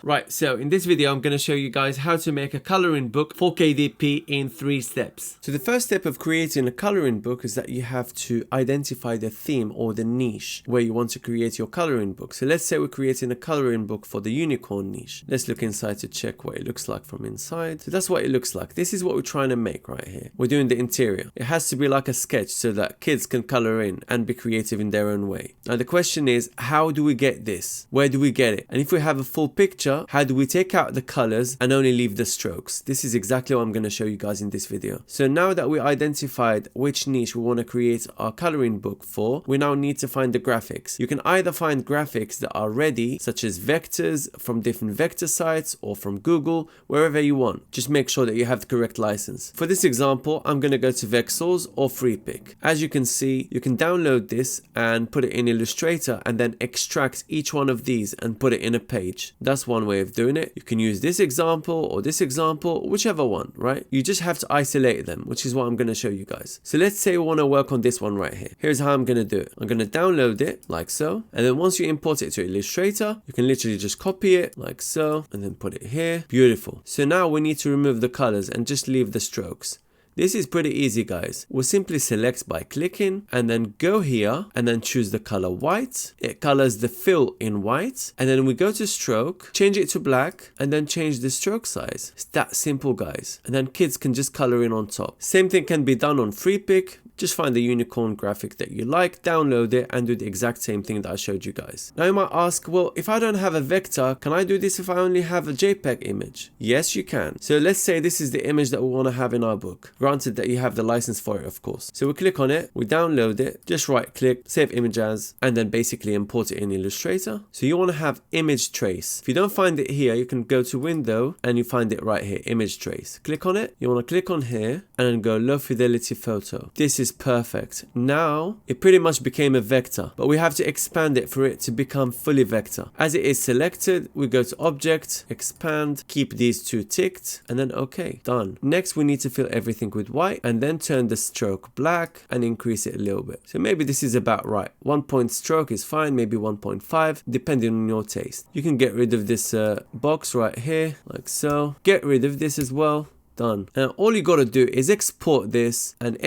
Right, so in this video I'm going to show you guys how to make a coloring book for KDP in 3 steps. So the first step of creating a coloring book is that you have to identify the theme or the niche where you want to create your coloring book. So let's say we're creating a coloring book for the unicorn niche. Let's look inside to check what it looks like from inside. So that's what it looks like. This is what we're trying to make right here. We're doing the interior. It has to be like a sketch so that kids can color in and be creative in their own way. Now the question is, how do we get this? Where do we get it? And if we have a full picture, how do we take out the colors and only leave the strokes? This is exactly what I'm going to show you guys in this video. So now that we identified which niche we want to create our coloring book for, we now need to find the graphics. You can either find graphics that are ready, such as vectors from different vector sites or from Google, wherever you want. Just make sure that you have the correct license. For this example, I'm going to go to Vexels or FreePic. As you can see, you can download this and put it in Illustrator and then extract each one of these and put it in a page. That's one way of doing it. You can use this example or this example, whichever one, right? You just have to isolate them, which is what I'm going to show you guys. So let's say we want to work on this one right here. Here's how I'm going to do it. I'm going to download it like so. And then once you import it to Illustrator, you can literally just copy it like so and then put it here. Beautiful. So now we need to remove the colors and just leave the strokes. This is pretty easy, guys. We'll simply select by clicking and then go here and then choose the color white. It colors the fill in white, and then we go to stroke, change it to black, and then change the stroke size. It's that simple, guys. And then kids can just color in on top. Same thing can be done on FreePic. Just find the unicorn graphic that you like, download it, and do the exact same thing that I showed you guys. Now you might ask, well, if I don't have a vector, can I do this if I only have a JPEG image? Yes, you can. So let's say this is the image that we want to have in our book. Granted that you have the license for it, of course. So we click on it, we download it, just right click, save image as, and then basically import it in Illustrator. So you want to have image trace. If you don't find it here, you can go to window and you find it right here, image trace. Click on it. You want to click on here and then go low fidelity photo. This is perfect. Now it pretty much became a vector, but we have to expand it for it to become fully vector. As it is selected, we go to object, expand, keep these two ticked, and then okay, done. Next we need to fill everything with white and then turn the stroke black and increase it a little bit. So maybe this is about right. 1 point stroke is fine, maybe 1.5 depending on your taste. You can get rid of this box right here like so. Get rid of this as well. Done. Now all you gotta do is export this and go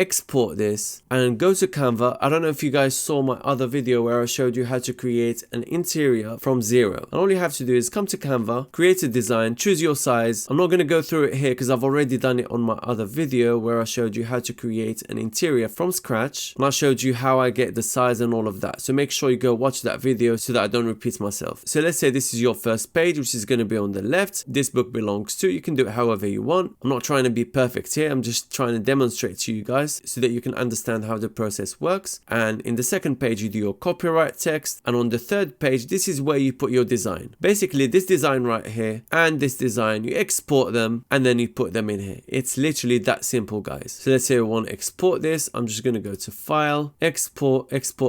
to Canva. I don't know if you guys saw my other video where I showed you how to create an interior from zero. And all you have to do is come to Canva, create a design, choose your size. I'm not gonna go through it here because I've already done it on my other video where I showed you how to create an interior from scratch, and I showed you how I get the size and all of that. So make sure you go watch that video so that I don't repeat myself. So let's say this is your first page, which is gonna be on the left. This book belongs to. You can do it however you want. I'm not trying to be perfect here. I'm just trying to demonstrate to you guys so that you can understand how the process works. And in the second page you do your copyright text, and on the third page this is where you put your design. Basically this design right here and this design, you export them and then you put them in here. It's literally that simple, guys. So let's say I want to export this. I'm just going to go to file, export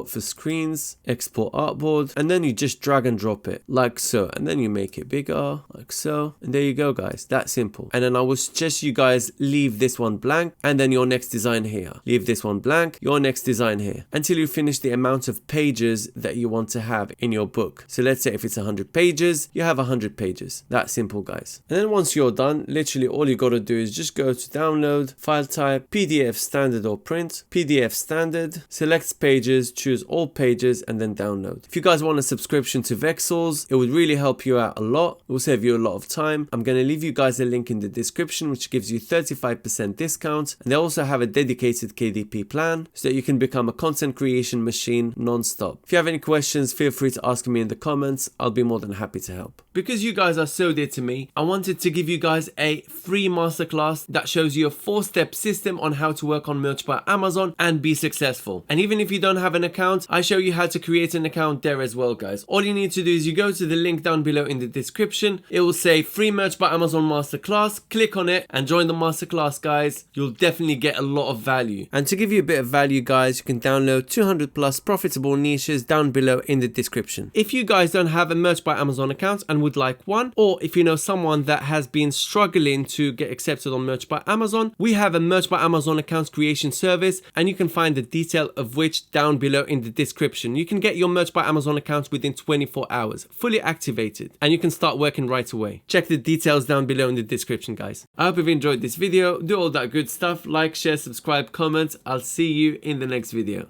for screens, export artboard, and then you just drag and drop it like so, and then you make it bigger like so, and there you go, guys. That simple. And then I will suggest you guys leave this one blank and then your next design here. Leave this one blank, your next design here, until you finish the amount of pages that you want to have in your book. So let's say if it's 100 pages, you have 100 pages. That simple, guys. And then once you're done, literally all you got to do is just go to download, file type, PDF standard or print, PDF standard, select pages, choose all pages, and then download. If you guys want a subscription to Vexels, it would really help you out a lot. It will save you a lot of time. I'm going to leave you guys a link in the description which gives you 35% discount, and they also have a dedicated KDP plan so that you can become a content creation machine non-stop. If you have any questions, feel free to ask me in the comments. I'll be more than happy to help. Because you guys are so dear to me, I wanted to give you guys a free masterclass that shows you a 4-step system on how to work on merch by Amazon and be successful. And even if you don't have an account, I show you how to create an account there as well, guys. All you need to do is you go to the link down below in the description. It will say free merch by Amazon masterclass. Click on it and join the masterclass, guys. You'll definitely get a lot of value. And to give you a bit of value, guys, you can download 200 plus profitable niches down below in the description. If you guys don't have a Merch by Amazon account and would like one, or if you know someone that has been struggling to get accepted on Merch by Amazon, we have a Merch by Amazon account creation service, and you can find the detail of which down below in the description. You can get your Merch by Amazon account within 24 hours, fully activated, and you can start working right away. Check the details down below in the description, guys. I hope you've enjoyed this video. Do all that good stuff. Like, share, subscribe, comment. I'll see you in the next video.